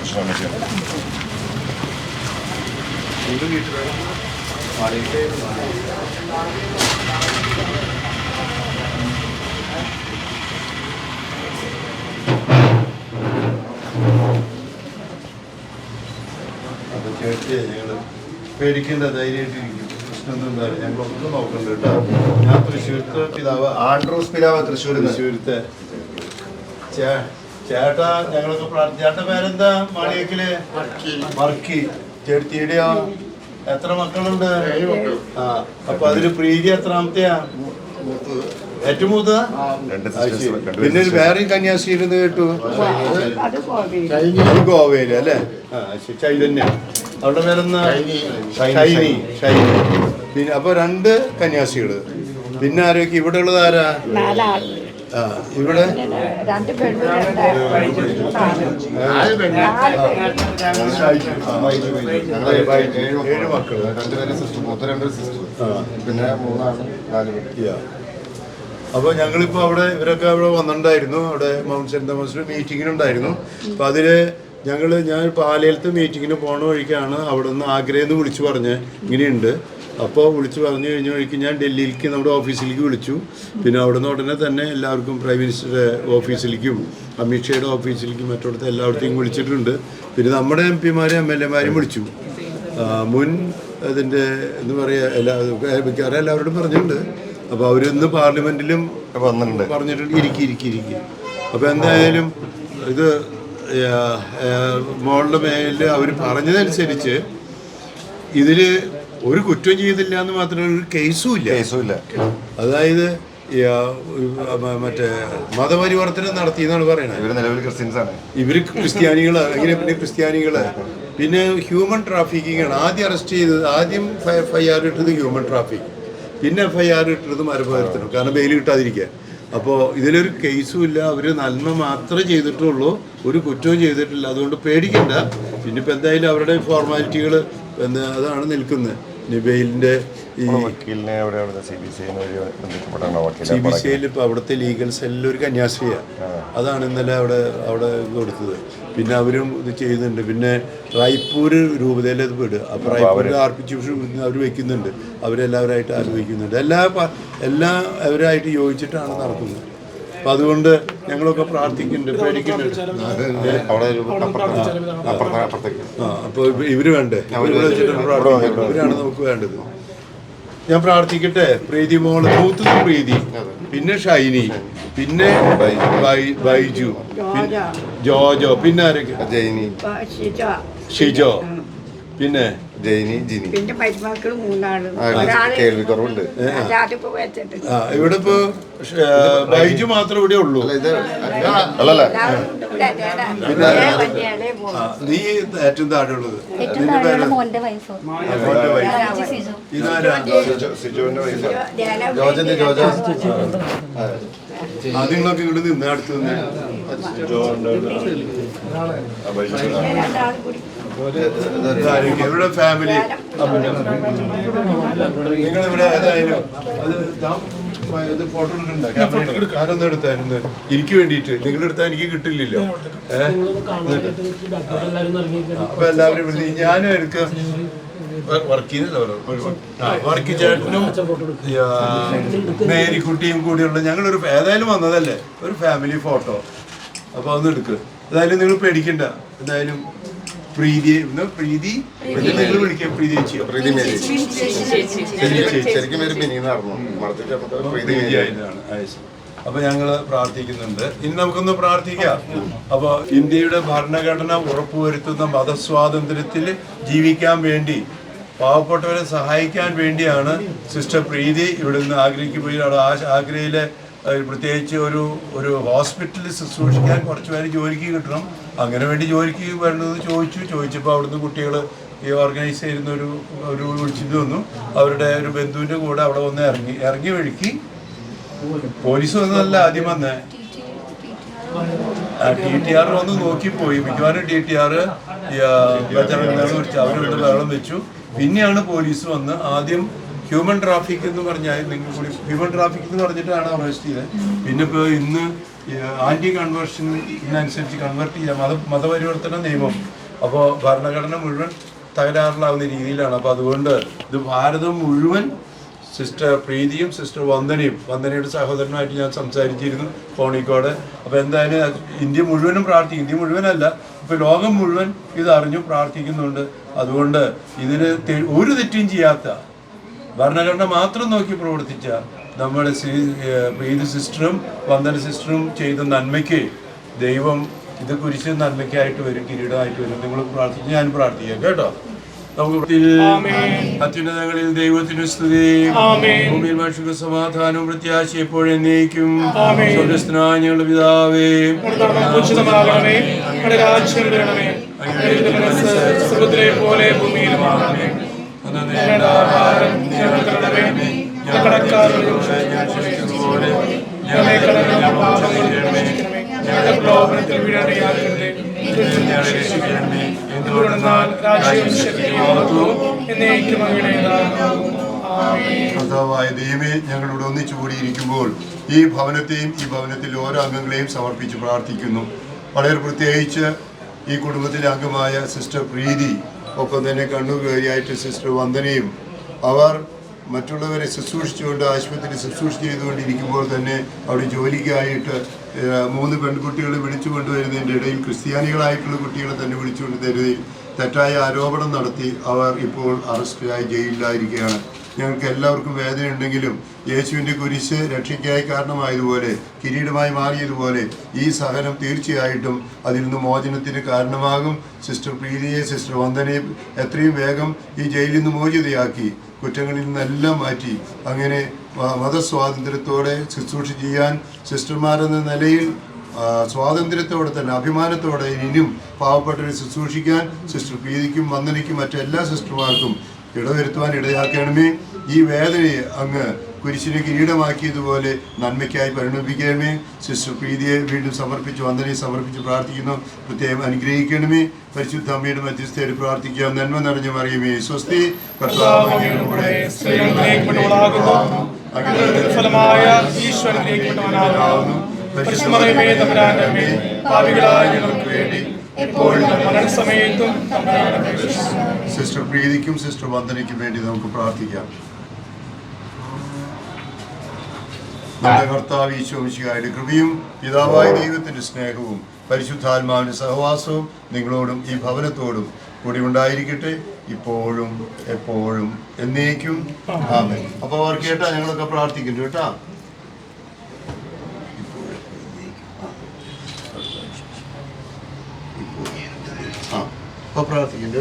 അപ്പോൾ ചേച്ചി ഞങ്ങൾ പേടിക്കേണ്ട ധൈര്യമായിട്ടിരിക്കും, പ്രശ്നമൊന്നും ഉണ്ടാവില്ല. ഞങ്ങളൊക്കെ നോക്കുന്നുണ്ട് കേട്ടോ. ഞാൻ തൃശ്ശൂരത്തെ പിതാവ് ആൻഡ്രൂസ് പിതാവ് തൃശ്ശൂരത്തെ ചേട്ടാ. ഞങ്ങളൊക്കെ ചേട്ടൻ്റെ പേരെന്താ? മാളിയേക്കല് മർക്കി. ചേട്ടിയുടെയോ? എത്ര മക്കളുണ്ട്? ആ, അപ്പൊ അതില് പ്രീതി എത്രാമത്തെയാ? ഏറ്റവും മൂത്ത? പിന്നെ വേറെയും കന്യാസ്ത്രീന്ന് കേട്ടു, അത് ഗോവയില് അല്ലേ? ചൈതന്യ. അവരുടെ പേരെന്താ? ഷൈനി. പിന്നെ അപ്പൊ 2 കന്യാസ്ത്രീകള്. പിന്നെ ആരൊക്കെ ഇവിടെ ഉള്ളത്? ആരാ? ഇവിടെ 2 പെണ്ണും 7 മക്കള്, 2 സിസ്റ്റർ, പിന്നെ 3 4. അപ്പോൾ ഞങ്ങളിപ്പോൾ അവിടെ ഇവരൊക്കെ അവിടെ വന്നിട്ടുണ്ടായിരുന്നു. അവിടെ മൗണ്ട് സെൻറ് തോമസിൽ മീറ്റിങ്ങിനുണ്ടായിരുന്നു. അപ്പോൾ അതിൽ ഞാൻ പാലയിലത്തെ മീറ്റിങ്ങിന് പോണ വഴിക്കാണ് അവിടെ നിന്ന് ആഗ്രയിൽ നിന്ന് വിളിച്ചു പറഞ്ഞ് ഇങ്ങനെയുണ്ട്. അപ്പോൾ വിളിച്ചു പറഞ്ഞു കഴിഞ്ഞ വഴിക്ക് ഞാൻ ഡൽഹിയിലേക്ക് നമ്മുടെ ഓഫീസിലേക്ക് വിളിച്ചു. പിന്നെ അവിടെ നിന്ന് ഉടനെ തന്നെ എല്ലാവർക്കും പ്രൈം മിനിസ്റ്ററുടെ ഓഫീസിലേക്കും അമിത്ഷായുടെ ഓഫീസിലേക്കും മറ്റിടത്ത് എല്ലായിടത്തേക്കും വിളിച്ചിട്ടുണ്ട്. പിന്നെ നമ്മുടെ MP മാരും MLA മാരും വിളിച്ചു. മുൻ അതിൻ്റെ എന്താ പറയുക, മിക്കവാറും എല്ലാവരോടും പറഞ്ഞിട്ടുണ്ട്. അപ്പോൾ അവരിന്ന് പാർലമെൻറ്റിലും പറഞ്ഞിട്ടുണ്ട് ഇരിക്കി. അപ്പോൾ എന്തായാലും ഇത് മോളുടെ മേലിൽ അവർ പറഞ്ഞതനുസരിച്ച് ഇതിൽ ഒരു കുറ്റം ചെയ്തില്ല എന്ന് മാത്രമല്ല, ഒരു കേസും ഇല്ല. അതായത് മറ്റേ മതപരിവർത്തനം നടത്തി എന്നാണ് പറയുന്നത്. ഇവര് ക്രിസ്ത്യാനികള്. എങ്ങനെ? പിന്നെ ക്രിസ്ത്യാനികള്. പിന്നെ ഹ്യൂമൻ ട്രാഫിക്കിംഗ് ആണ് ആദ്യം അറസ്റ്റ് ചെയ്തത്. ആദ്യം FIR ഇട്ടത് ഹ്യൂമൻ ട്രാഫിക്, പിന്നെ FIR ഇട്ടത് മതപരിവർത്തനം, കാരണം ബെയിൽ കിട്ടാതിരിക്കാൻ. അപ്പോൾ ഇതിലൊരു കേസും ഇല്ല. അവർ നന്മ മാത്രമേ ചെയ്തിട്ടുള്ളൂ, ഒരു കുറ്റവും ചെയ്തിട്ടില്ല. അതുകൊണ്ട് പേടിക്കണ്ട. പിന്നെ ഇപ്പം എന്തായാലും അവരുടെ ഫോർമാലിറ്റികൾ അതാണ് നിൽക്കുന്നത്. ബെയിലിൻ്റെ ഈ CBCയിൽ ഇപ്പോൾ അവിടുത്തെ ലീഗൽ സെല്ലിൽ ഒരു കന്യാസ്ത്രീയാണ്. അതാണ് ഇന്നലെ അവിടെ കൊടുത്തത്. പിന്നെ അവരും ഇത് ചെയ്യുന്നുണ്ട്. പിന്നെ റായ്പൂർ രൂപതയിൽ അത് വിടുക. അപ്പോൾ റായ്പൂരിൽ ആർച്ച് അവർ വയ്ക്കുന്നുണ്ട്. അവരെല്ലാവരായിട്ട് ആലോചിക്കുന്നുണ്ട്. എല്ലാ അവരായിട്ട് യോജിച്ചിട്ടാണ് നടത്തുന്നത്. അപ്പം അതുകൊണ്ട് ഞങ്ങളൊക്കെ പ്രാർത്ഥിക്കുന്നുണ്ട്, പേടിക്കുന്നുണ്ട്. അപ്പോൾ ഇവര് വേണ്ടേ? ഇവരാണ് നമുക്ക് വേണ്ടത്. ഞാൻ പ്രാർത്ഥിക്കട്ടെ. പ്രീതി മോള്, മൂത്തത് പ്രീതി, പിന്നെ ഷൈനി, പിന്നെ ബൈജു, ജോജോ, പിന്നെ ആരൊക്കെ? ഷിജോ, പിന്നെ പിന്നെ മരുമക്കള് 3 കേൾവിക്കുറവുണ്ട്. ഇവിടെ ഇപ്പൊ ബൈജു മാത്രം ഇവിടെ ഉള്ളൂ. നീ ഏറ്റവും താഴെ ഉള്ളത്. നിങ്ങളൊക്കെ ഇവിടെ നിന്ന് അടുത്ത് നിന്ന് ഇവിടെ ഫാമിലി നിങ്ങളിവിടെ ഏതായാലും അത് ഫോട്ടോ എടുക്കണ്ട, എടുത്തായിരുന്നു എനിക്ക് വേണ്ടിയിട്ട്. നിങ്ങളെടുത്താൽ എനിക്ക് കിട്ടില്ലല്ലോ. അപ്പൊ എല്ലാവരും ഞാനും എടുക്കാം. വർക്ക് ചേട്ടനും മേരിക്കുട്ടിയും കൂടിയുള്ള ഞങ്ങളൊരു ഏതായാലും വന്നതല്ലേ, ഒരു ഫാമിലി ഫോട്ടോ. അപ്പൊ അതൊന്നും എടുക്കുക. ഏതായാലും നിങ്ങൾ പേടിക്കണ്ട. എന്തായാലും പ്രീതി നിങ്ങൾ വിളിക്കാം. പ്രീതി ചേച്ചിയോ? അപ്പൊ ഞങ്ങള് പ്രാർത്ഥിക്കുന്നുണ്ട്. ഇനി നമുക്കൊന്ന് പ്രാർത്ഥിക്കാം. അപ്പൊ ഇന്ത്യയുടെ ഭരണഘടന ഉറപ്പുവരുത്തുന്ന മതസ്വാതന്ത്ര്യത്തിൽ ജീവിക്കാൻ വേണ്ടി, പാവപ്പെട്ടവരെ സഹായിക്കാൻ വേണ്ടിയാണ് സിസ്റ്റർ പ്രീതി ഇവിടെ നിന്ന് ആഗ്രയ്ക്ക് പോയി. ആഗ്രയിലെ പ്രത്യേകിച്ച് ഒരു ഹോസ്പിറ്റലിൽ ശുശ്രൂഷിക്കാൻ കുറച്ച് പേര് ജോലിക്ക് കിട്ടണം. അങ്ങനെ വേണ്ടി ജോലിക്ക് വേണ്ടത് ചോദിച്ചപ്പോൾ അവിടുന്ന് കുട്ടികൾ ഈ ഓർഗനൈസ് ചെയ്യുന്ന ഒരു വിളിച്ചിട്ട് വന്നു. അവരുടെ ഒരു ബന്ധുവിൻ്റെ കൂടെ അവിടെ വന്ന് ഇറങ്ങി വഴിക്ക് പോലീസ് വന്നതല്ല ആദ്യം വന്നേ. TTR വന്ന് നോക്കിപ്പോയി. മിക്കവാറും TTR അവരൊന്ന് വെള്ളം വെച്ചു. പിന്നെയാണ് പോലീസ് വന്ന് ആദ്യം ഹ്യൂമൻ ട്രാഫിക് എന്ന് പറഞ്ഞാൽ നിങ്ങൾ കൂടി ഹ്യൂമൻ ട്രാഫിക് എന്ന് പറഞ്ഞിട്ടാണ് അറസ്റ്റ് ചെയ്തത്. പിന്നെ ഇപ്പോൾ ഇന്ന് ആൻറ്റി കൺവേർഷനനുസരിച്ച് കൺവേർട്ട് ചെയ്യാം, മതപരിവർത്തന നിയമം. അപ്പോൾ ഭരണഘടന മുഴുവൻ തകരാറിലാവുന്ന രീതിയിലാണ്. അപ്പോൾ അതുകൊണ്ട് ഇത് ഭാരതം മുഴുവൻ സിസ്റ്റർ പ്രീതിയും സിസ്റ്റർ വന്ദനയുടെ സഹോദരനുമായിട്ട് ഞാൻ സംസാരിച്ചിരുന്നു ഫോണിക്കോട്. അപ്പോൾ എന്തായാലും ഇന്ത്യ മുഴുവനും പ്രാർത്ഥിക്കും, ഇന്ത്യ മുഴുവനല്ല, ഇപ്പോൾ ലോകം മുഴുവൻ ഇത് അറിഞ്ഞു പ്രാർത്ഥിക്കുന്നുണ്ട്. അതുകൊണ്ട് ഇതിന് ഒരു തെറ്റും ചെയ്യാത്ത, ഭരണഘടന മാത്രം നോക്കി പ്രവർത്തിച്ച നമ്മുടെ പ്രീതി സിസ്റ്ററും വന്ദന സിസ്റ്ററും ചെയ്ത നന്മയ്ക്ക് ദൈവം ഇത് കുരിശ് നന്മയ്ക്കായിട്ട് വരും, കിരീടമായിട്ട് വരും. നിങ്ങൾ പ്രാർത്ഥിച്ച് ഞാൻ പ്രാർത്ഥിക്കാം കേട്ടോ. നമുക്ക് അത്യുന്നതങ്ങളിൽ ദൈവത്തിന് സ്തുതി, ഭൂമിയിൽ മനുഷ്യർക്ക് സമാധാനവും പ്രത്യാശ എപ്പോഴും എന്നേക്കും. സ്വർഗ്ഗസ്ഥനായ ഞങ്ങളുടെ പിതാവേ, കർത്താവായ ദൈവമേ, ഞങ്ങളിവിടെ ഒന്നിച്ചു കൂടിയിരിക്കുമ്പോൾ ഈ ഭവനത്തെയും ഈ ഭവനത്തിലെ ഓരോ അംഗങ്ങളെയും സമർപ്പിച്ച് പ്രാർത്ഥിക്കുന്നു. വളരെ പ്രത്യേകിച്ച് ഈ കുടുംബത്തിലെ അംഗമായ സിസ്റ്റർ പ്രീതി, ഒപ്പം തന്നെ കണ്ണൂർകാരിയായിട്ട് സിസ്റ്റർ വന്ദനയും, അവർ മറ്റുള്ളവരെ ശുശ്രൂഷിച്ചുകൊണ്ട് ആശുപത്രി ശുശ്രൂഷ ചെയ്തുകൊണ്ടിരിക്കുമ്പോൾ തന്നെ അവിടെ ജോലിക്കായിട്ട് 3 പെൺകുട്ടികളെ വിളിച്ചു കൊണ്ടുവരുന്നതിൻ്റെ ഇടയിൽ ക്രിസ്ത്യാനികളായിട്ടുള്ള കുട്ടികളെ തന്നെ വിളിച്ചുകൊണ്ട് തരുന്നതിൽ തെറ്റായ ആരോപണം നടത്തി അവർ ഇപ്പോൾ അറസ്റ്റിലായി ജയിലിലായിരിക്കുകയാണ്. ഞങ്ങൾക്ക് എല്ലാവർക്കും വേദനയുണ്ടെങ്കിലും യേശുവിൻ്റെ കുരിശ് രക്ഷയ്ക്കായി കാരണമായതുപോലെ, കിരീടമായി മാറിയതുപോലെ ഈ സഹനം തീർച്ചയായിട്ടും അതിൽ നിന്ന് മോചനത്തിന് കാരണമാകും. സിസ്റ്റർ പ്രീതിയെ, സിസ്റ്റർ വന്ദനയെ എത്രയും വേഗം ഈ ജയിലിൽ നിന്ന് മോചിതയാക്കി കുറ്റങ്ങളിൽ നിന്നെല്ലാം മാറ്റി അങ്ങനെ മതസ്വാതന്ത്ര്യത്തോടെ ശുശ്രൂഷ ചെയ്യാൻ സിസ്റ്റർമാരെന്ന നിലയിൽ സ്വാതന്ത്ര്യത്തോടെ തന്നെ അഭിമാനത്തോടെ ഇനിയും പാവപ്പെട്ടവരെ ശുശ്രൂഷിക്കാൻ സിസ്റ്റർ പ്രീതിക്കും വന്ദനയ്ക്കും മറ്റെല്ലാ സിസ്റ്റർമാർക്കും ഇടവരുത്തുവാൻ ഇടയാക്കണമേ. ഈ വേദനയെ അങ്ങ് കുരിശിനെ കിരീടമാക്കിയതുപോലെ നന്മയ്ക്കായി പരിണമിപ്പിക്കണമേ. സിസ്റ്റർ പ്രീതിയെ വീണ്ടും സമർപ്പിച്ച് വന്ദനയെ സമർപ്പിച്ച് പ്രാർത്ഥിക്കുന്നു. പ്രത്യേകം അനുഗ്രഹിക്കണമേ. പരിശുദ്ധ അമ്മയുടെ മധ്യസ്ഥയിൽ പ്രാർത്ഥിക്കാം. നന്മ നിറഞ്ഞ മറിയമേ സ്വസ്തി, കർത്താവ് അങ്ങയുടെ കൂടെ ഫലമായ ഈശോ അനുഗ്രഹിക്കപ്പെട്ടവനാകുന്നു. പരിശുദ്ധമറിയമേ തമ്പുരാന്റെ അമ്മേ, പാപികളായ ഞങ്ങൾക്ക് വേണ്ടി എപ്പോഴും മരണസമയത്തും തമ്പുരാനോട് അപേക്ഷിക്കുന്നു. സിസ്റ്റർ പ്രീതിക്കും സിസ്റ്റർ വന്ദനയ്ക്കും വേണ്ടി നമുക്ക് പ്രാർത്ഥിക്കാം. നമ്മുടെ കർത്താവ് ഈശോ മിശിഹായുടെ കൃപയും പിതാവായ ദൈവത്തിന്റെ സ്നേഹവും പരിശുദ്ധാത്മാവിന്റെ സഹവാസവും നിങ്ങളോടും ഈ ഭവനത്തോടും കൂടി ഉണ്ടായിരിക്കട്ടെ, ഇപ്പോഴും എപ്പോഴും എന്നേക്കും. ആമേൻ. അപ്പോൾ അവർ കേട്ടാ ഞങ്ങളൊക്കെ പ്രാർത്ഥിക്കുന്നു കേട്ടാ. അപ്പോൾ പ്രാർത്ഥിക്കുന്നു.